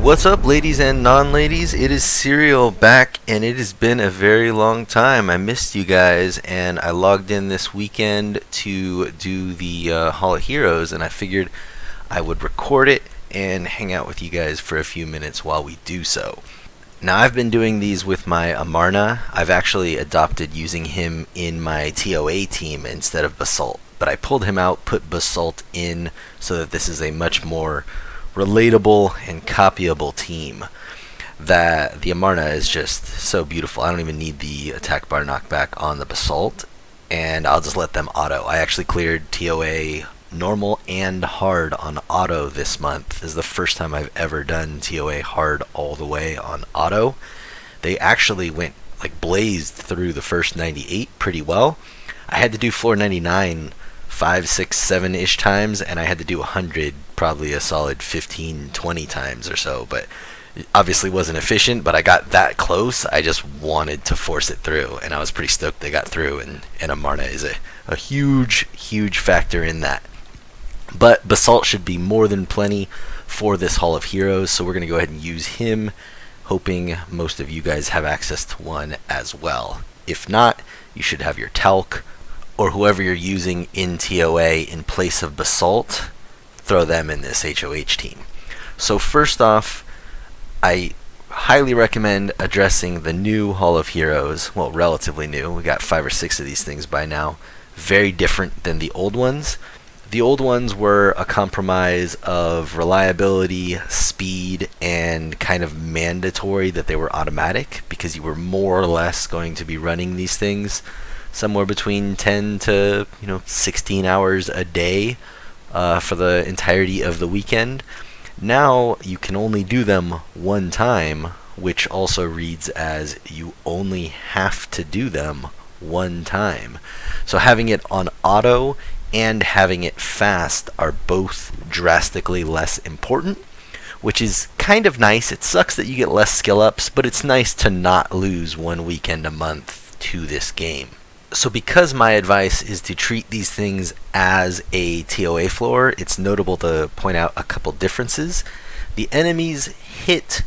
What's up, ladies and non-ladies? It is Serial back, and it has been a very long time. I missed you guys, and I logged in this weekend to do the Hall of Heroes, and I figured I would record it and hang out with you guys for a few minutes while we do so. Now, I've been doing these with my Amarna. I've actually adopted using him in my TOA team instead of Basalt, but I pulled him out, put Basalt in, so that this is a much more relatable and copyable team. That the Amarna is just so beautiful. I don't even need the attack bar knockback on the Basalt, and I'll just let them auto. I actually cleared TOA normal and hard on auto this month. This is the first time I've ever done TOA hard all the way on auto. They actually went like blazed through the first 98 pretty well. I had to do floor 99 5, 6, 7-ish times, and I had to do 100 probably a solid 15, 20 times or so, but it obviously wasn't efficient, but I got that close. I just wanted to force it through, and I was pretty stoked they got through, and Amarna is a huge factor in that. But Basalt should be more than plenty for this Hall of Heroes, so we're going to go ahead and use him, hoping most of you guys have access to one as well. If not, you should have your Talc, or whoever you're using in TOA in place of Basalt, throw them in this HOH team. So first off, I highly recommend addressing the new Hall of Heroes. Well, relatively new. We got 5 or 6 of these things by now. Very different than the old ones. The old ones were a compromise of reliability, speed, and kind of mandatory that they were automatic, because you were more or less going to be running these things somewhere between 10 to 16 hours a day for the entirety of the weekend. Now you can only do them one time, which also reads as you only have to do them one time. So having it on auto and having it fast are both drastically less important, which is kind of nice. It sucks that you get less skill ups, but it's nice to not lose one weekend a month to this game. So because my advice is to treat these things as a TOA floor, it's notable to point out a couple differences. The enemies hit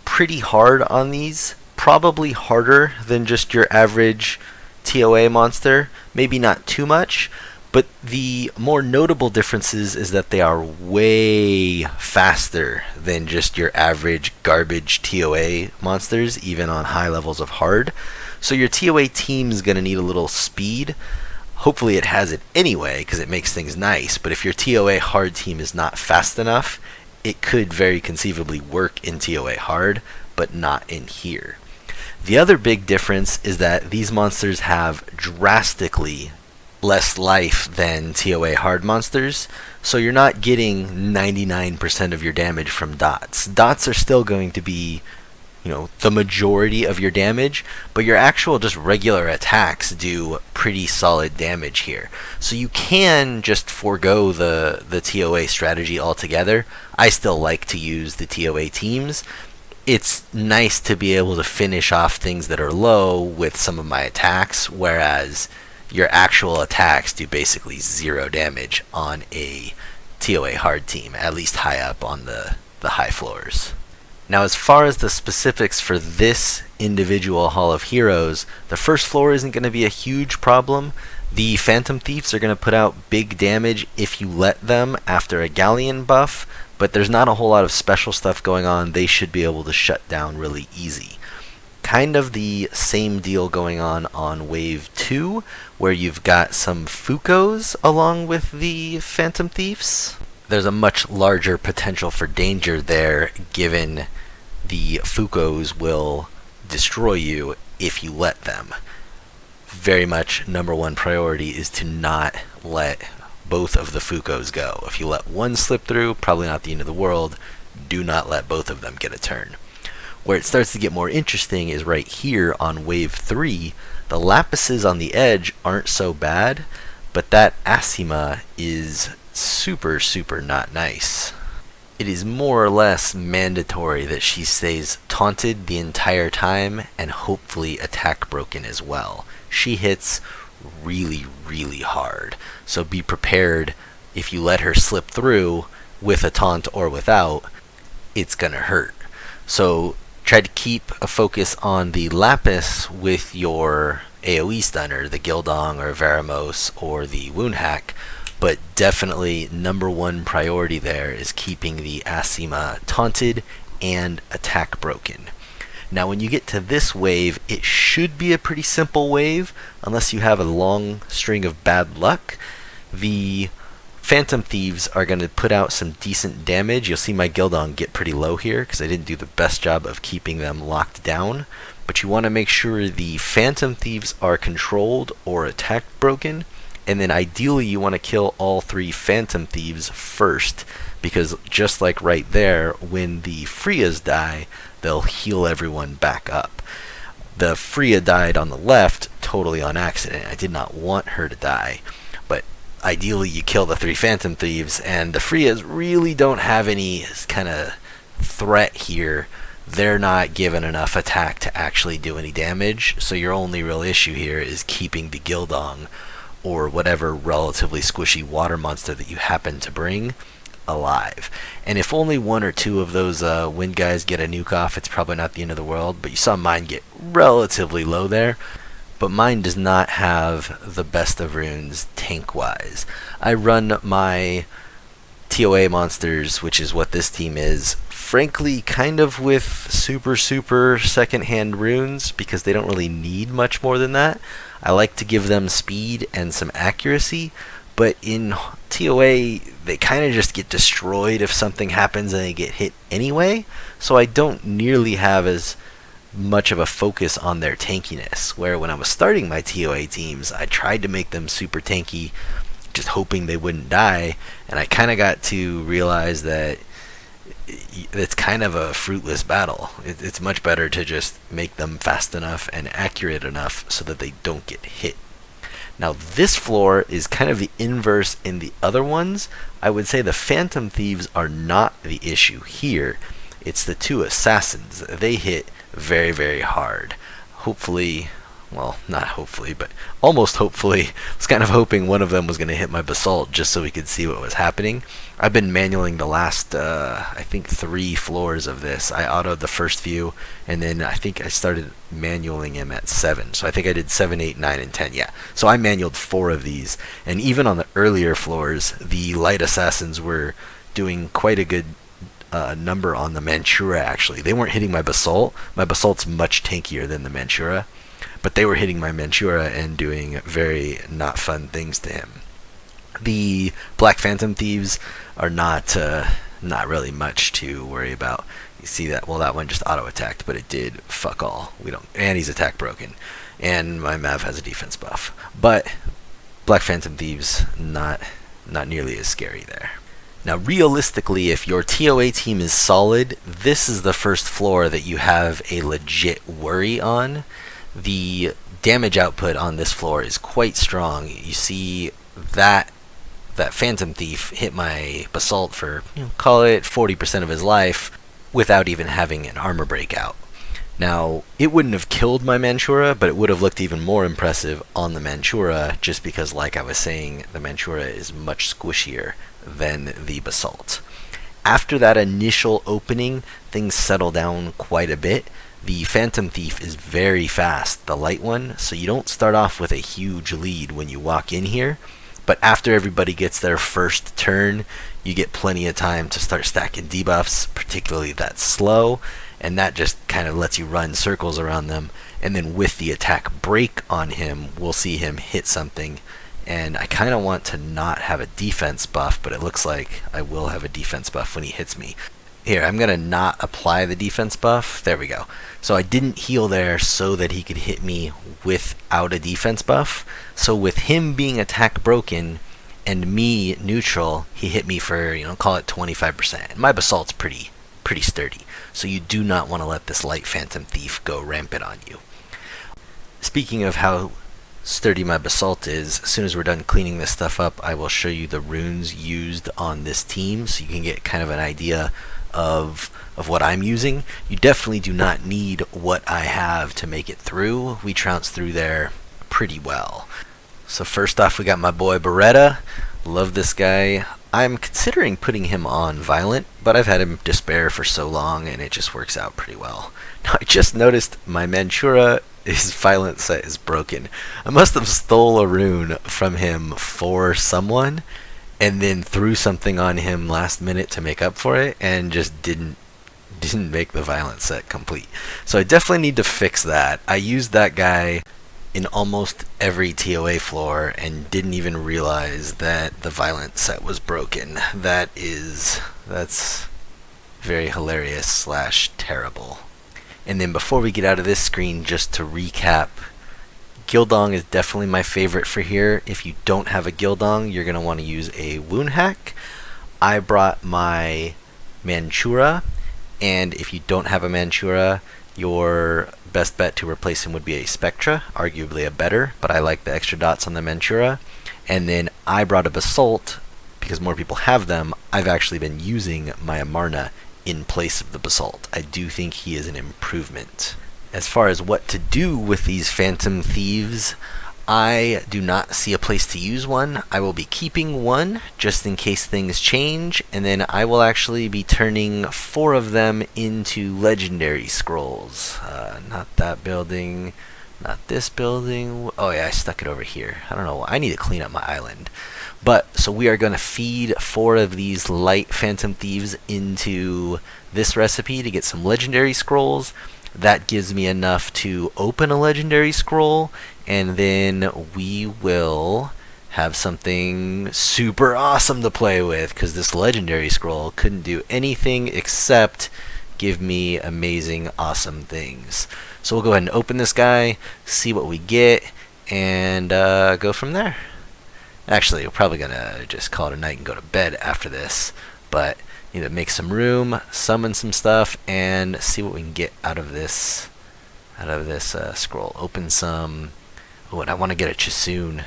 pretty hard on these, probably harder than just your average TOA monster, maybe not too much, but the more notable differences is that they are way faster than just your average garbage TOA monsters, even on high levels of hard. So your TOA team's going to need a little speed. Hopefully it has it anyway, because it makes things nice, but if your TOA hard team is not fast enough, it could very conceivably work in TOA hard, but not in here. The other big difference is that these monsters have drastically less life than TOA hard monsters, so you're not getting 99% of your damage from dots. Dots are still going to be the majority of your damage, but your actual just regular attacks do pretty solid damage here. So you can just forego the TOA strategy altogether. I still like to use the TOA teams. It's nice to be able to finish off things that are low with some of my attacks, whereas your actual attacks do basically 0 damage on a TOA hard team, at least high up on the high floors. Now, as far as the specifics for this individual Hall of Heroes, the first floor isn't going to be a huge problem. The Phantom Thieves are going to put out big damage if you let them after a Galleon buff, but there's not a whole lot of special stuff going on. They should be able to shut down really easy. Kind of the same deal going on Wave 2, where you've got some Fukos along with the Phantom Thieves. There's a much larger potential for danger there, given the Fukos will destroy you if you let them. Very much number one priority is to not let both of the Fukos go. If you let one slip through, probably not the end of the world. Do not let both of them get a turn. Where it starts to get more interesting is right here on Wave 3. The Lapises on the edge aren't so bad, but that Asima is super not nice. It is more or less mandatory that she stays taunted the entire time and hopefully attack broken as well. She hits really hard, so be prepared if you let her slip through with a taunt or without. it's gonna hurt. So try to keep a focus on the Lapis with your AoE stunner, the Gildong or Varamos or the Wound Hack, but definitely number one priority there is keeping the Asima taunted and attack broken. Now when you get to this wave, it should be a pretty simple wave, unless you have a long string of bad luck. The Phantom Thieves are going to put out some decent damage. You'll see my Gildong get pretty low here because I didn't do the best job of keeping them locked down. But you want to make sure the Phantom Thieves are controlled or attack broken. And then ideally you want to kill all 3 Phantom Thieves first, because just like right there, when the Freas die, they'll heal everyone back up. The Freya died on the left totally on accident. I did not want her to die. But ideally you kill the 3 Phantom Thieves, and the Freas really don't have any kind of threat here. They're not given enough attack to actually do any damage, so your only real issue here is keeping the Gildong or whatever relatively squishy water monster that you happen to bring alive. And if only 1 or 2 of those wind guys get a nuke off, it's probably not the end of the world, but you saw mine get relatively low there. But mine does not have the best of runes tank-wise. I run my TOA monsters, which is what this team is, frankly kind of with super second-hand runes, because they don't really need much more than that. I like to give them speed and some accuracy, but in TOA they kind of just get destroyed if something happens and they get hit anyway, so I don't nearly have as much of a focus on their tankiness, where when I was starting my TOA teams I tried to make them super tanky, just hoping they wouldn't die, and I kind of got to realize that it's kind of a fruitless battle. It's much better to just make them fast enough and accurate enough so that they don't get hit. Now this floor is kind of the inverse in the other ones. I would say the Phantom Thieves are not the issue here. It's the 2 Assassins. They hit very hard. Hopefully, well, not hopefully, but almost hopefully, I was kind of hoping one of them was going to hit my Basalt just so we could see what was happening. I've been manualing the last, I think 3 floors of this. I autoed the first few, and then I think I started manualing him at 7. So I think I did 7, 8, 9, and 10, yeah. So I manualed 4 of these, and even on the earlier floors, the Light Assassins were doing quite a good number on the Manchura, actually. They weren't hitting my Basalt. My Basalt's much tankier than the Manchura, but they were hitting my Manchura and doing very not fun things to him. The Black Phantom Thieves are not really much to worry about. You see that? Well, that one just auto-attacked, but it did fuck all. And he's attack broken. And my Mav has a defense buff. But Black Phantom Thieves, not nearly as scary there. Now, realistically, if your TOA team is solid, this is the first floor that you have a legit worry on. The damage output on this floor is quite strong. You see that Phantom Thief hit my Basalt for, call it 40% of his life without even having an armor breakout. Now, it wouldn't have killed my Manchura, but it would have looked even more impressive on the Manchura, just because, like I was saying, the Manchura is much squishier than the Basalt. After that initial opening, things settle down quite a bit. The Phantom Thief is very fast, the light one, so you don't start off with a huge lead when you walk in here. But after everybody gets their first turn, you get plenty of time to start stacking debuffs, particularly that slow, and that just kind of lets you run circles around them. And then with the attack break on him, we'll see him hit something. And I kind of want to not have a defense buff, but it looks like I will have a defense buff when he hits me. Here, I'm going to not apply the defense buff. There we go. So I didn't heal there so that he could hit me without a defense buff. So with him being attack broken and me neutral, he hit me for, call it 25%. My Basalt's pretty sturdy. So you do not want to let this Light Phantom Thief go rampant on you. Speaking of how sturdy my Basalt is, as soon as we're done cleaning this stuff up, I will show you the runes used on this team so you can get kind of an idea of what I'm using. You definitely do not need what I have to make it through. We trounced through there pretty well. So first off, we got my boy Beretta. Love this guy. I'm considering putting him on Violent, but I've had him Despair for so long, and it just works out pretty well. Now, I just noticed my Manchura, his Violent set is broken. I must have stole a rune from him for someone, and then threw something on him last minute to make up for it, and just didn't make the Violent set complete. So I definitely need to fix that. I used that guy in almost every TOA floor and didn't even realize that the Violent set was broken. That's very hilarious slash terrible. And then before we get out of this screen, just to recap, Gildong is definitely my favorite for here. If you don't have a Gildong, you're going to want to use a Wound Hack. I brought my Manchura, and if you don't have a Manchura, your best bet to replace him would be a Spectra, arguably a better, but I like the extra dots on the Manchura. And then I brought a Basalt, because more people have them. I've actually been using my Amarna in place of the Basalt. I do think he is an improvement. As far as what to do with these Phantom Thieves, I do not see a place to use one. I will be keeping one just in case things change, and then I will actually be turning 4 of them into legendary scrolls. Not that building, not this building. Oh yeah, I stuck it over here. I don't know. I need to clean up my island. But, so we are going to feed 4 of these light Phantom Thieves into this recipe to get some legendary scrolls. That gives me enough to open a legendary scroll, and then we will have something super awesome to play with, because this legendary scroll couldn't do anything except give me amazing, awesome things. So we'll go ahead and open this guy, see what we get, and go from there. Actually, we're probably going to just call it a night and go to bed after this, but need to make some room, summon some stuff, and see what we can get out of this scroll. Open some. Oh, and I want to get a Chisoon,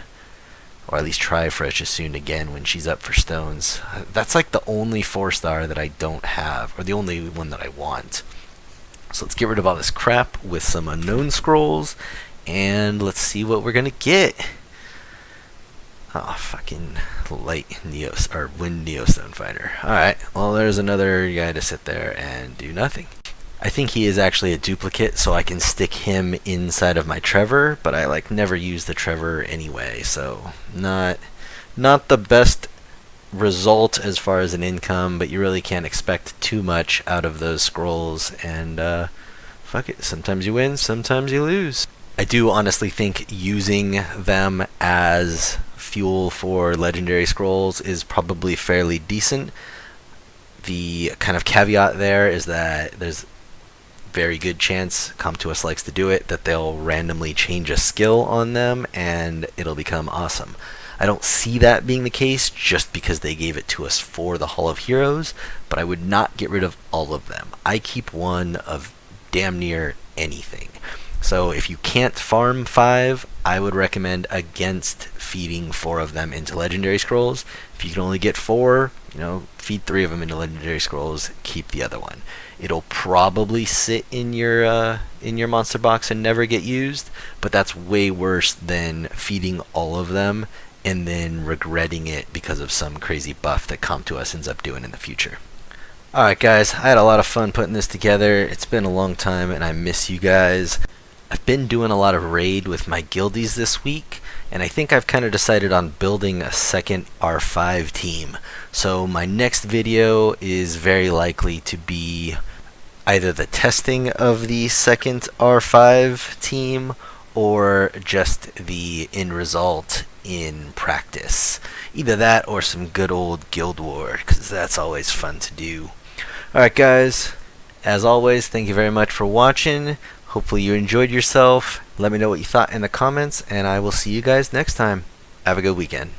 or at least try for a Chisoon again when she's up for stones. That's like the only 4-star that I don't have, or the only one that I want. So let's get rid of all this crap with some unknown scrolls, and let's see what we're gonna get. Oh, fucking light Neos, or wind Neostone fighter. Alright, well, there's another guy to sit there and do nothing. I think he is actually a duplicate, so I can stick him inside of my Trevor, but I never use the Trevor anyway, so not the best result as far as an income, but you really can't expect too much out of those scrolls, and fuck it, sometimes you win, sometimes you lose. I do honestly think using them as fuel for legendary scrolls is probably fairly decent. The kind of caveat there is that there's very good chance, Come To Us likes to do it, that they'll randomly change a skill on them and it'll become awesome. I don't see that being the case just because they gave it to us for the Hall of Heroes, but I would not get rid of all of them. I keep one of damn near anything. So if you can't farm 5, I would recommend against feeding 4 of them into legendary scrolls. If you can only get 4, feed 3 of them into legendary scrolls, keep the other one. It'll probably sit in your monster box and never get used, but that's way worse than feeding all of them and then regretting it because of some crazy buff that Come To Us ends up doing in the future. Alright guys, I had a lot of fun putting this together. It's been a long time and I miss you guys. I've been doing a lot of raid with my guildies this week, and I think I've kind of decided on building a second R5 team. So my next video is very likely to be either the testing of the second R5 team or just the end result in practice. Either that or some good old Guild War, because that's always fun to do. Alright guys, as always, thank you very much for watching. Hopefully you enjoyed yourself. Let me know what you thought in the comments, and I will see you guys next time. Have a good weekend.